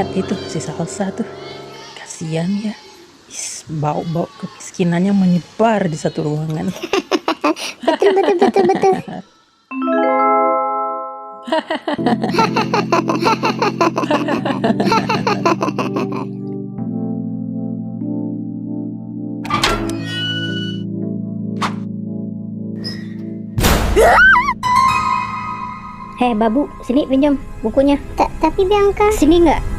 Lihat itu si Salsa tuh, kasihan ya. Bau-bau kemiskinannya menyebar di satu ruangan. Betul. Hei Babu, sini pinjam bukunya. Tapi Bianca, Sini nggak?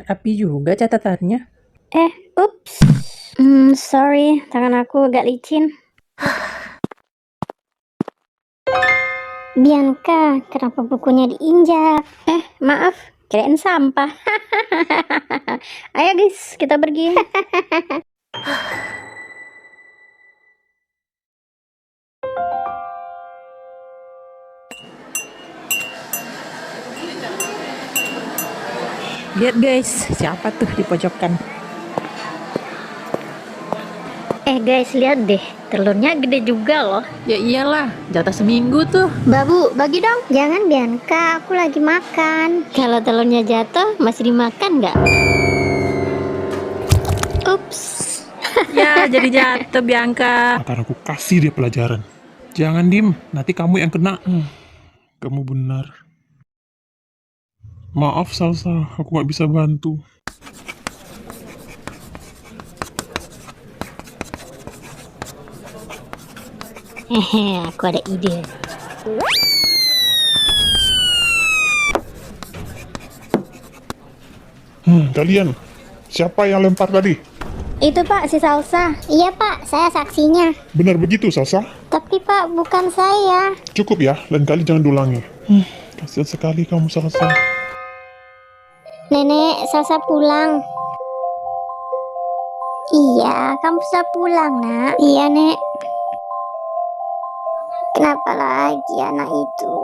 Rapi juga catatannya. Ups. Sorry, tangan aku agak licin. Bianca, kenapa bukunya diinjak? Maaf, kirain sampah. Ayo guys, kita pergi. Lihat guys, siapa tuh di pojokan? Guys, lihat deh, telurnya gede juga loh. Ya iyalah, jatah seminggu tuh. Babu, bagi dong. Jangan Bianca, aku lagi makan. Kalau telurnya jatuh, masih dimakan nggak? Ups. Ya, jadi jatuh Bianca. Akan aku kasih dia pelajaran. Jangan diem, nanti kamu yang kena. Kamu benar. Maaf Salsa, aku gak bisa bantu. Aku ada ide. Kalian, siapa yang lempar tadi? Itu Pak, si Salsa. Iya Pak, saya saksinya. Benar begitu Salsa? Tapi Pak, bukan saya. Cukup ya, lain kali jangan diulangi. Kasihan sekali kamu Salsa. Nenek, Salsa pulang. Iya, kamu bisa pulang, Nak. Iya, Nek. Kenapa lagi anak itu?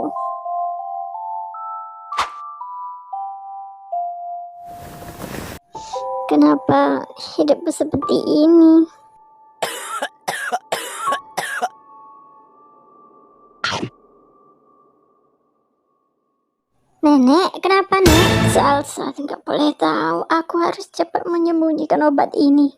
Kenapa hidupku seperti ini? Nenek, kenapa Nek? Salsa nggak boleh tahu. Aku harus cepat menyembunyikan obat ini.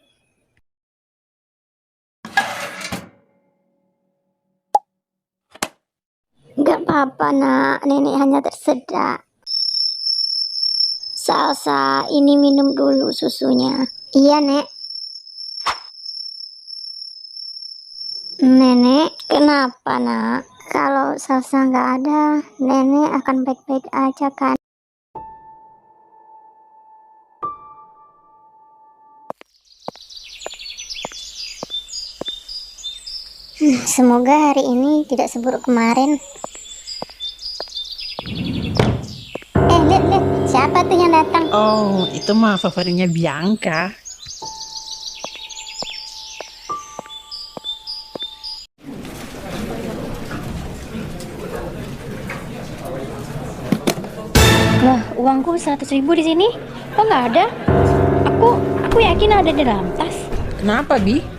Nggak apa-apa Nak, Nenek hanya tersedak. Salsa, ini minum dulu susunya. Iya Nek. Nenek, kenapa Nak? Kalau Salsa nggak ada, Nenek akan baik-baik aja kan? Semoga hari ini tidak seburuk kemarin. Lihat, siapa tuh yang datang? Oh, itu mah favoritnya Bianca. Lah, uangku 100.000 di sini. Kok nggak ada? Aku yakin ada di dalam tas. Kenapa, Bi?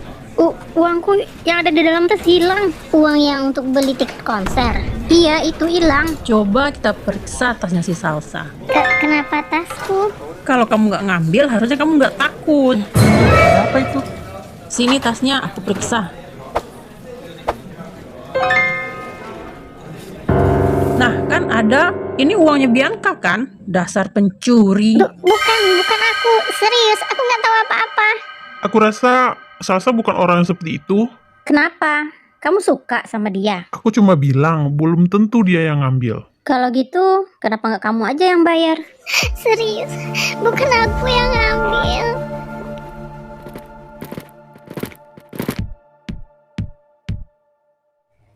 Uangku yang ada di dalam tas hilang. Uang yang untuk beli tiket konser. Iya, itu hilang. Coba kita periksa tasnya si Salsa. Kenapa tasku? Kalau kamu nggak ngambil, harusnya kamu nggak takut. Apa itu? Sini tasnya, aku periksa. Nah, kan ada. Ini uangnya Bianca kan? Dasar pencuri. Bukan aku. Serius, aku nggak tahu apa-apa. Aku rasa Salsa bukan orang yang seperti itu. Kenapa? Kamu suka sama dia? Aku cuma bilang, belum tentu dia yang ngambil. Kalau gitu, kenapa nggak kamu aja yang bayar? Serius, bukan aku yang ngambil.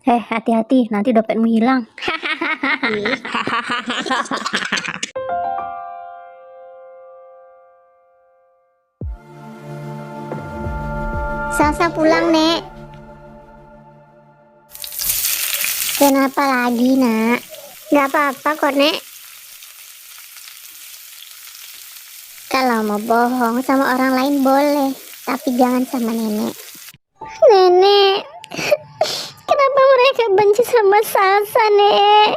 Hati-hati, nanti dompetmu hilang. Salsa pulang, Nek. Kenapa lagi, Nak? Gak apa-apa kok, Nek. Kalau mau bohong sama orang lain boleh, tapi jangan sama Nenek. Nenek, kenapa mereka benci sama Salsa, Nek?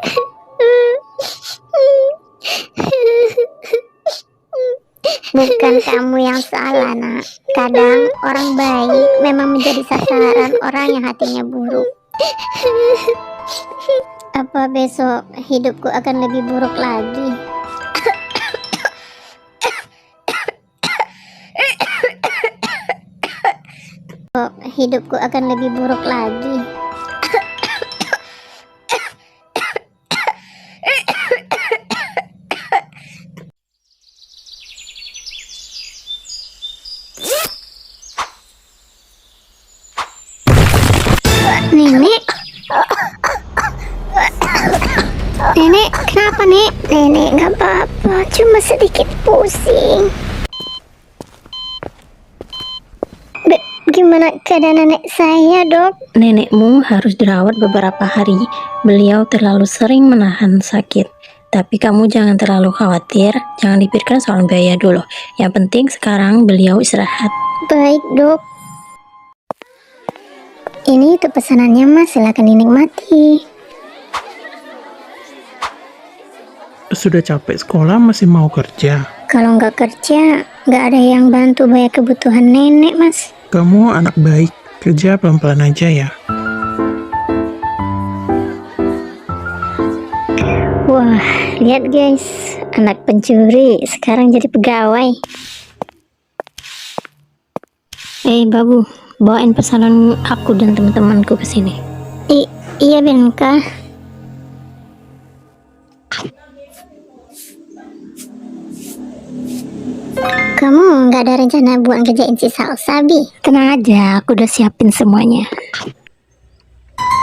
Bukan kamu yang salah, nak. Kadang orang baik memang menjadi sasaran orang yang hatinya buruk. Apa besok hidupku akan lebih buruk lagi? Hidupku akan lebih buruk lagi. Nenek, nenek, kenapa nek? Nenek nggak apa-apa, cuma sedikit pusing. Gimana keadaan nenek saya, dok? Nenekmu harus dirawat beberapa hari. Beliau terlalu sering menahan sakit. Tapi kamu jangan terlalu khawatir. Jangan dipikirkan soal biaya dulu. Yang penting sekarang beliau istirahat. Baik, dok. Ini itu pesanannya, mas. Silakan dinikmati. Sudah capek sekolah masih mau kerja. Kalau nggak kerja, nggak ada yang bantu bayar kebutuhan nenek, mas. Kamu anak baik, kerja pelan-pelan aja ya. Wah, lihat guys, anak pencuri sekarang jadi pegawai. Babu, bawain pesanan aku dan teman-temanku ke sini. Iya, Benka. Kamu nggak ada rencana buat ngerjain si Salsa, Bi? Tenang aja, aku udah siapin semuanya.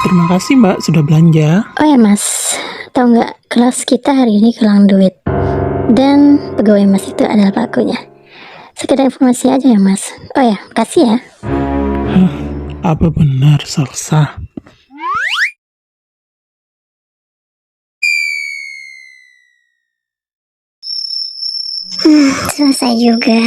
Terima kasih mbak sudah belanja. Oh ya mas, tahu nggak kelas kita hari ini kelang duit dan pegawai mas itu adalah pelakunya. Sekedar informasi aja ya mas. Oh ya, makasih ya. Apa benar Salsa? Selesai juga.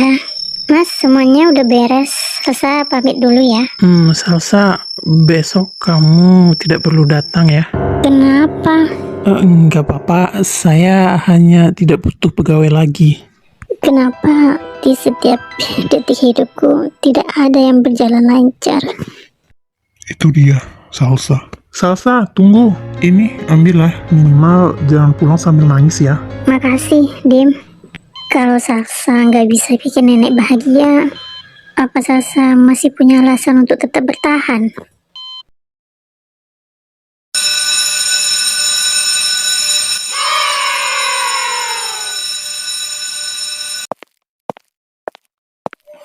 Mas, semuanya udah beres. Salsa pamit dulu ya. Salsa, besok kamu tidak perlu datang ya. Kenapa? Enggak apa-apa, saya hanya tidak butuh pegawai lagi. Kenapa di setiap detik hidupku tidak ada yang berjalan lancar? Itu dia, Salsa. Salsa, tunggu. Ini ambillah, minimal jangan pulang sambil nangis ya. Makasih, Dim. Kalau Salsa nggak bisa bikin nenek bahagia, apa Salsa masih punya alasan untuk tetap bertahan?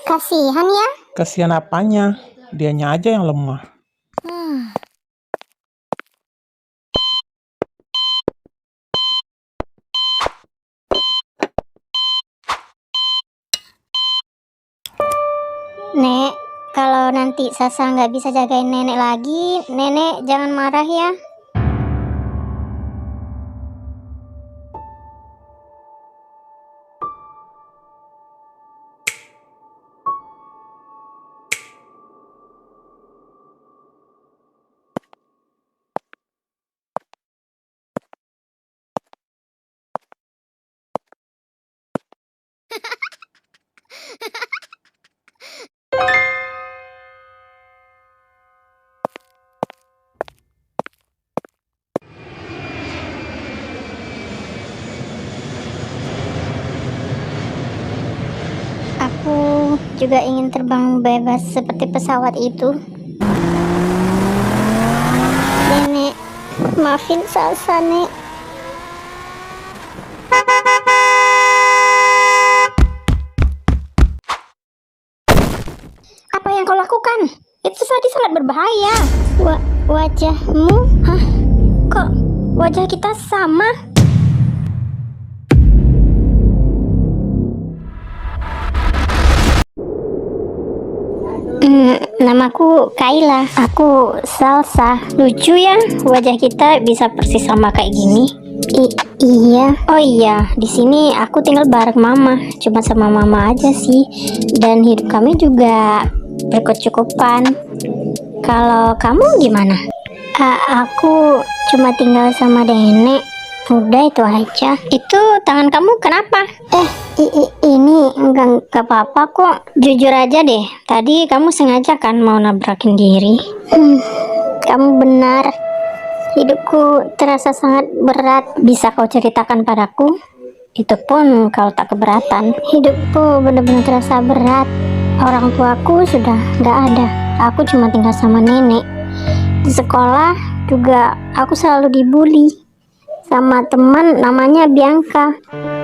Kasihan ya. Kasihan apanya? Dianya aja yang lemah. Nek, kalau nanti Salsa nggak bisa jagain nenek lagi, nenek jangan marah ya. Aku juga ingin terbang bebas seperti pesawat itu. Nenek, maafin Salsa, Nek. Apa yang kau lakukan? Itu tadi sangat berbahaya. Wajahmu? Hah? Kok wajah kita sama? Namaku Kayla. Aku Salsa. Lucu ya, wajah kita bisa persis sama kayak gini. Iya. Oh iya, di sini aku tinggal bareng mama. Cuma sama mama aja sih. Dan hidup kami juga berkecukupan. Kalau kamu gimana? Aku cuma tinggal sama nenek. Udah itu aja. Itu tangan kamu kenapa? Ini Gak apa-apa kok. Jujur aja deh, tadi kamu sengaja kan mau nabrakin diri? Kamu benar. Hidupku terasa sangat berat. Bisa kau ceritakan padaku? Itu pun kalau tak keberatan. Hidupku benar-benar terasa berat. Orang tuaku sudah gak ada. Aku cuma tinggal sama nenek. Di sekolah juga aku selalu dibully sama teman namanya Bianca.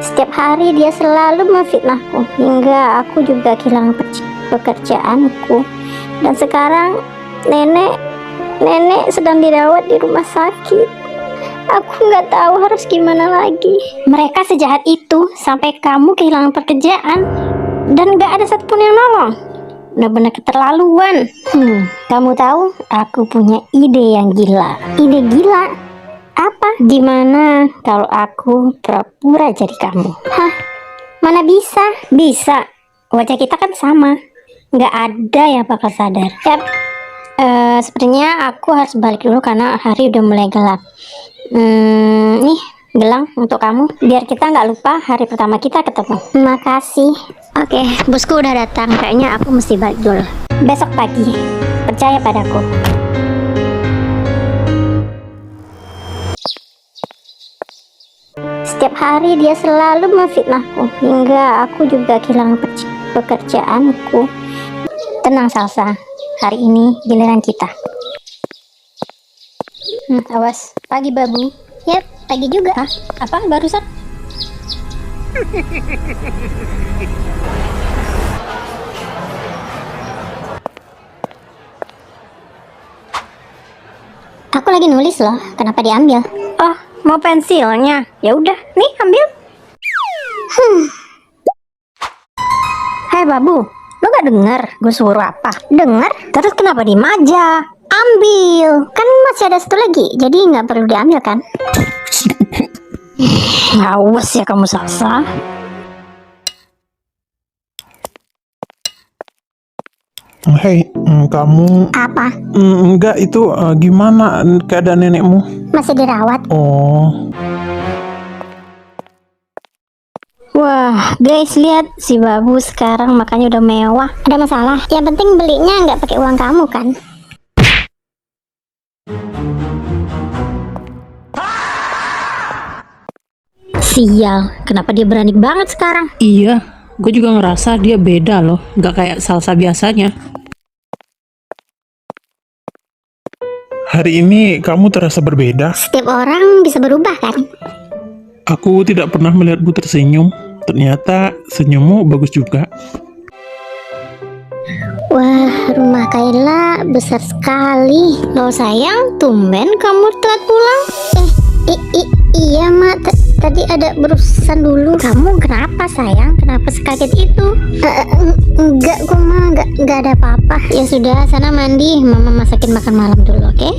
Setiap hari dia selalu memfitnahku hingga aku juga kehilangan pekerjaanku. Dan sekarang nenek sedang dirawat di rumah sakit. Aku nggak tahu harus gimana lagi. Mereka sejahat itu sampai kamu kehilangan pekerjaan dan nggak ada satupun yang nolong. Benar-benar keterlaluan. Kamu tahu, aku punya ide yang gila. Ide gila? Apa? Gimana kalau aku pura-pura jadi kamu? Hah? Mana bisa? Bisa. Wajah kita kan sama. Nggak ada yang bakal sadar. Yap. Sepertinya aku harus balik dulu karena hari udah mulai gelap. Nih, gelang untuk kamu. Biar kita nggak lupa hari pertama kita ketemu. Makasih. Oke, bosku udah datang. Kayaknya aku mesti balik dulu. Besok pagi. Percaya padaku. Setiap hari dia selalu memfitnahku hingga aku juga kehilangan pekerjaanku. Tenang Salsa, hari ini giliran kita. Awas, pagi babu. Yap, pagi juga. Hah? Apa barusan? Aku lagi nulis loh, kenapa diambil? Oh, mau pensilnya? Ya udah, nih ambil. Hai babu, lo gak denger gue suruh apa? Denger? Terus kenapa diem aja? Ambil, kan masih ada satu lagi, jadi nggak perlu diambil kan? Awas ya kamu Salsa. Hei, kamu... Apa? Enggak, itu gimana keadaan nenekmu? Masih dirawat? Oh, Wah, guys, lihat si babu sekarang makannya udah mewah. Ada masalah? Yang penting belinya nggak pakai uang kamu kan? Sial, kenapa dia berani banget sekarang? Iya, gue juga ngerasa dia beda loh, nggak kayak Salsa biasanya. hari ini kamu terasa berbeda. Setiap orang bisa berubah kan? Aku tidak pernah melihatmu tersenyum. Ternyata senyummu bagus juga. Wah, rumah Kayla besar sekali. Loh sayang, tumben kamu telat pulang. Iya mak, tadi ada berurusan dulu. Kamu kenapa sayang? Kenapa sekaget itu? Enggak kok mak, enggak ada apa-apa. Ya sudah, sana mandi. Mama masakin makan malam dulu, oke?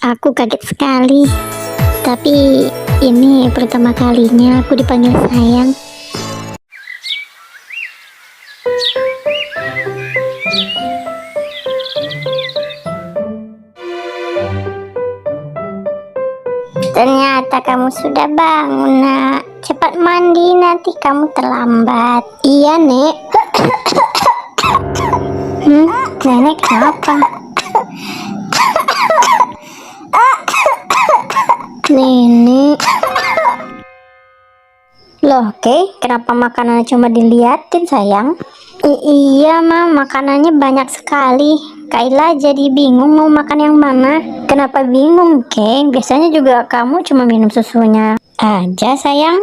Aku kaget sekali. Tapi ini pertama kalinya aku dipanggil sayang. Ternyata kamu sudah bangun, nak. Cepat mandi, nanti kamu terlambat. Iya, Nek. Nenek kenapa? Nenek. Loh, kenapa makanannya cuma diliatin, sayang? Iya, Ma, makanannya banyak sekali. Kayla jadi bingung mau makan yang mana. Kenapa bingung, Biasanya juga kamu cuma minum susunya aja, sayang.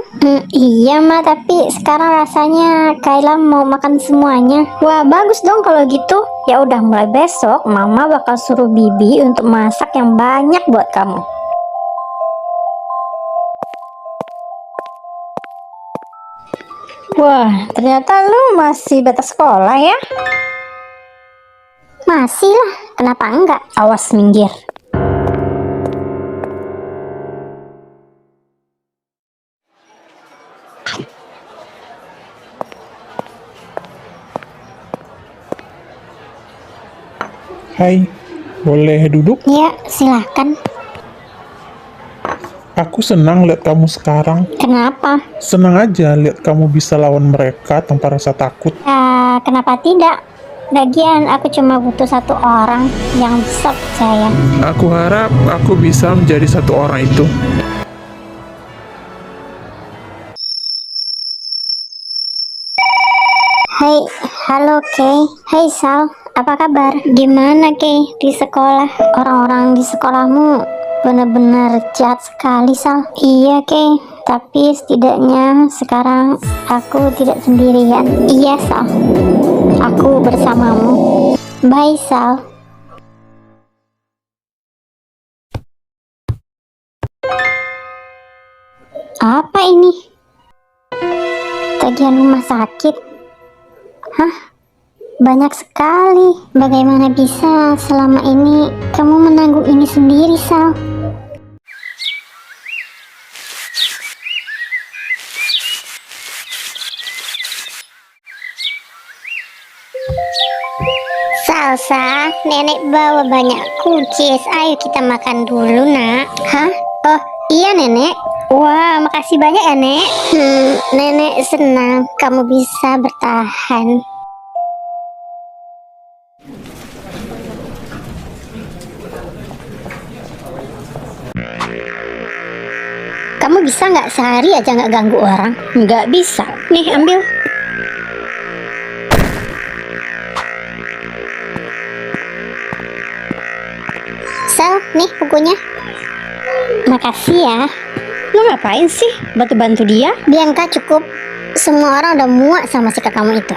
Iya, Ma, tapi sekarang rasanya Kayla mau makan semuanya. Wah, bagus dong kalau gitu. Ya udah, mulai besok Mama bakal suruh Bibi untuk masak yang banyak buat kamu. Wah, ternyata lu masih batas sekolah ya? Masih lah, kenapa enggak? Awas minggir. Hai, boleh duduk? Ya, silakan. Aku senang lihat kamu sekarang. Kenapa? Senang aja lihat kamu bisa lawan mereka tanpa rasa takut. Kenapa tidak? Lagian aku cuma butuh satu orang yang bisa percaya. Aku harap aku bisa menjadi satu orang itu. Hai, halo Kay. Hai Sal, apa kabar? Gimana Kay di sekolah? Orang-orang di sekolahmu benar-benar jahat sekali Sal. Iya Kay, tapi setidaknya sekarang aku tidak sendirian. Iya Sal, aku bersamamu. Bye Sal. Apa ini? Tagihan rumah sakit? Hah? Banyak sekali. Bagaimana bisa selama ini kamu menanggung ini sendiri, Sal? Salsa, nenek bawa banyak cookies. Ayo kita makan dulu, nak. Hah? Oh, iya nenek. Wah, makasih banyak ya, Nek. Nenek senang kamu bisa bertahan. Kamu bisa nggak sehari aja nggak ganggu orang? Nggak bisa. Nih, ambil. Sal, nih bukunya. Makasih ya. Lo ngapain sih? Bantu-bantu dia? Bianca, cukup. Semua orang udah muak sama sikap kamu itu.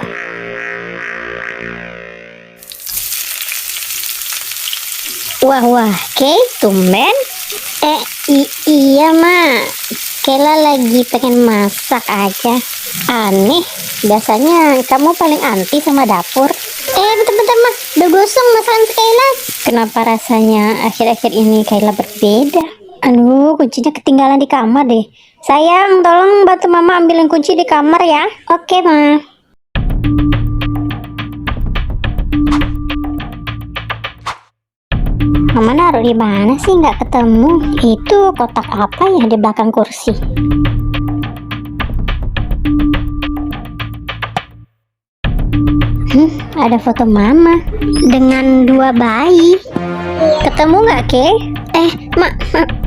Wah, Kay, tumben. Iya, Ma. Kayla lagi pengen masak aja. Aneh, biasanya kamu paling anti sama dapur. Bentar, Ma. Udah gosong masakan Kayla. Kenapa rasanya akhir-akhir ini Kayla berbeda? Aduh, kuncinya ketinggalan di kamar deh. Sayang, tolong bantu Mama ambilin kunci di kamar ya. Oke, Ma. Mama naruh di mana sih? Nggak ketemu. Itu kotak apa ya di belakang kursi? Ada foto Mama dengan 2 bayi. Ketemu nggak, Kay?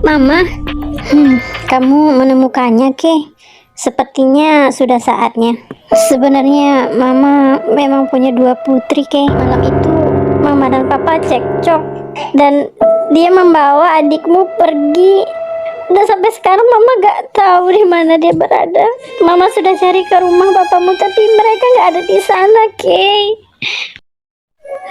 Mama. Kamu menemukannya, Kay. Sepertinya sudah saatnya. Sebenarnya Mama memang punya 2 putri, Kay. Malam itu Mama dan Papa cekcok dan dia membawa adikmu pergi. Dan sampai sekarang Mama gak tahu di mana dia berada. Mama sudah cari ke rumah papamu tapi mereka gak ada di sana, Kay.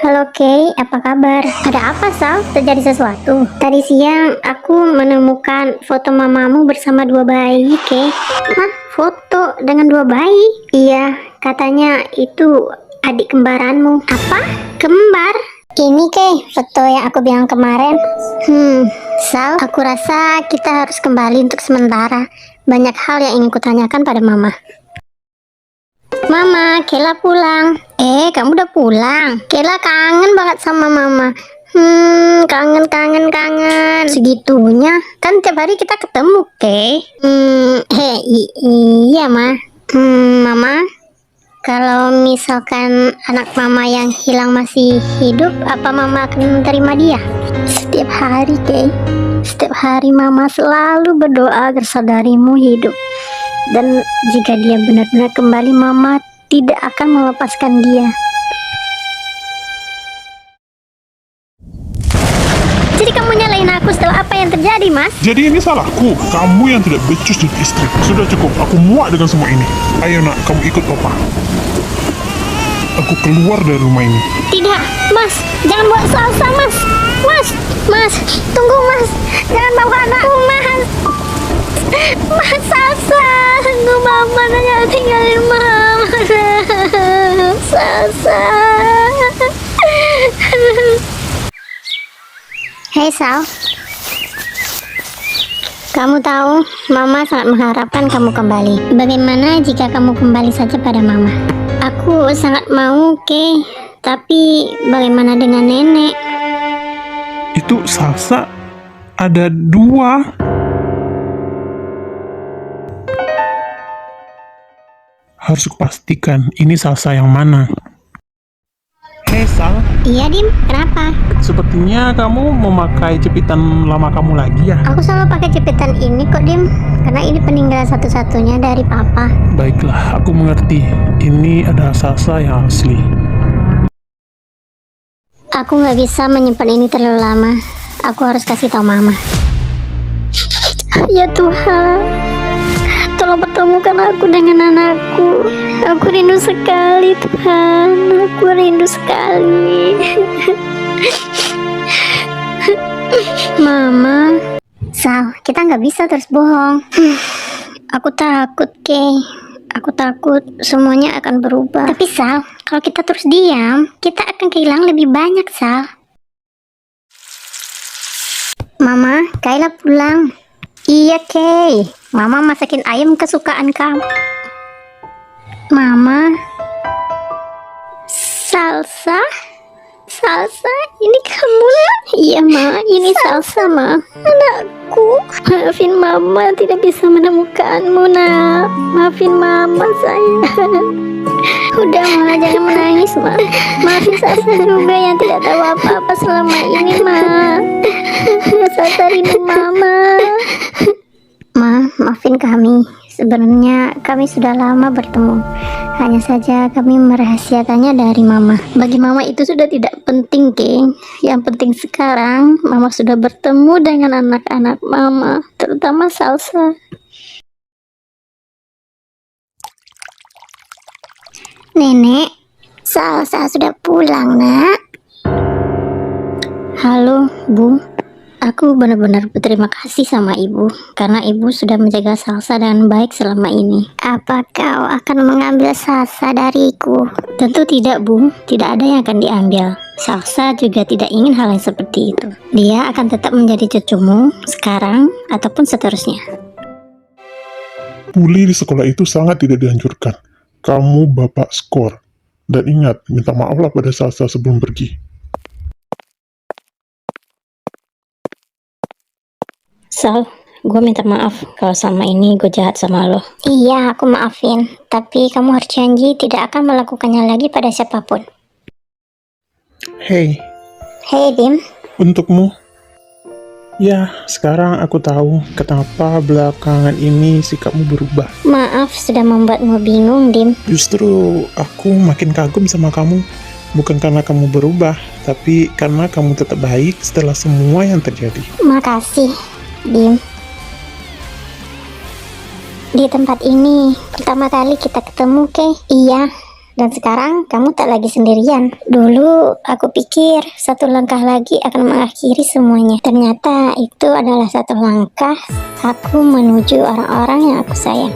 Halo Kay, apa kabar? Ada apa, Sal? Terjadi sesuatu? Tadi siang aku menemukan foto mamamu bersama 2 bayi, Kay. Hah? Foto dengan 2 bayi? Iya, katanya itu adik kembaranmu. Apa? Kembar? Ini Kay, foto yang aku bilang kemarin. Sal, aku rasa kita harus kembali untuk sementara. Banyak hal yang ingin kutanyakan pada Mama. Mama, Kayla pulang. Kamu udah pulang? Kayla kangen banget sama Mama. Kangen. Segitunya? Kan tiap hari kita ketemu, Kay. Iya, Ma. Mama, kalau misalkan anak Mama yang hilang masih hidup, apa Mama akan menerima dia? Setiap hari, Kay. Setiap hari Mama selalu berdoa agar saudarimu hidup. Dan jika dia benar-benar kembali, Mama tidak akan melepaskan dia. Jadi kamu nyalain aku setelah apa yang terjadi, Mas? Jadi ini salahku. Kamu yang tidak becus jadi istri. Sudah cukup. Aku muak dengan semua ini. Ayo nak, kamu ikut Papa. Aku keluar dari rumah ini. Tidak, Mas. Jangan buat salsa, Mas. Mas. Tunggu, Mas. Jangan bawa anakku, Mas. Mas, salsa. Tunggu, Mama. Jangan tinggalin Mama. Salsa. Hei, Sal. Kamu tahu, Mama sangat mengharapkan kamu kembali. Bagaimana jika kamu kembali saja pada Mama? Aku sangat mau, Kay. Tapi bagaimana dengan nenek? Itu Salsa ada 2. Harus kupastikan ini salsa yang mana. Hei Sal, Iya, Dim. Kenapa? sepertinya kamu memakai jepitan lama kamu lagi ya? Aku selalu pakai jepitan ini kok, Dim. Karena ini peninggalan satu-satunya dari Papa. Baiklah, aku mengerti. Ini adalah salsa yang asli. Aku nggak bisa menyimpan ini terlalu lama. Aku harus kasih tahu Mama. Ya Tuhan, tolong pertemukan aku dengan anakku. Aku rindu sekali, Tuhan. Aku rindu sekali. Mama, Sal, kita nggak bisa terus bohong. Aku takut, Kay. Aku takut semuanya akan berubah. Tapi Sal, kalau kita terus diam, kita akan kehilangan lebih banyak, Sal. Mama, Kayla pulang. Iya, Kay. Mama masakin ayam kesukaan kamu. Mama, salsa? Salsa? Ini kamu lah? Iya, Ma. Ini salsa, Ma. Anakku. Maafin Mama tidak bisa menemukanmu, nak. Maafin Mama, sayang. Udah, Ma. Jangan menangis, Ma. Maafin Salsa juga yang tidak tahu apa-apa selama ini, Ma. Salsa rindu Mama. Ma, maafin kami. Sebenarnya kami sudah lama bertemu. Hanya saja kami merahasiakannya dari Mama. Bagi Mama itu sudah tidak penting, King. Yang penting sekarang Mama sudah bertemu dengan anak-anak Mama, terutama Salsa. Nenek, Salsa sudah pulang, nak. Halo, Bu. Aku benar-benar berterima kasih sama ibu karena ibu sudah menjaga Salsa dengan baik selama ini. Apa kau akan mengambil Salsa dariku? Tentu tidak, Bu. Tidak ada yang akan diambil. Salsa juga tidak ingin hal yang seperti itu. Dia akan tetap menjadi cucumu sekarang ataupun seterusnya. Bully di sekolah itu sangat tidak dianjurkan. Kamu bapak skor. Dan ingat, minta maaflah pada Salsa sebelum pergi. Sal, gue minta maaf kalau selama ini gue jahat sama lo. Iya, aku maafin. Tapi kamu harus janji tidak akan melakukannya lagi pada siapapun. Hei, Hei, Dim. untukmu. Ya, sekarang aku tahu kenapa belakangan ini sikapmu berubah. Maaf sudah membuatmu bingung, Dim. Justru aku makin kagum sama kamu. Bukan karena kamu berubah, tapi karena kamu tetap baik setelah semua yang terjadi. Makasih, Dim. Di tempat ini pertama kali kita ketemu, Kay. Iya. Dan sekarang kamu tak lagi sendirian. Dulu aku pikir satu langkah lagi akan mengakhiri semuanya. Ternyata itu adalah satu langkah aku menuju orang-orang yang aku sayang.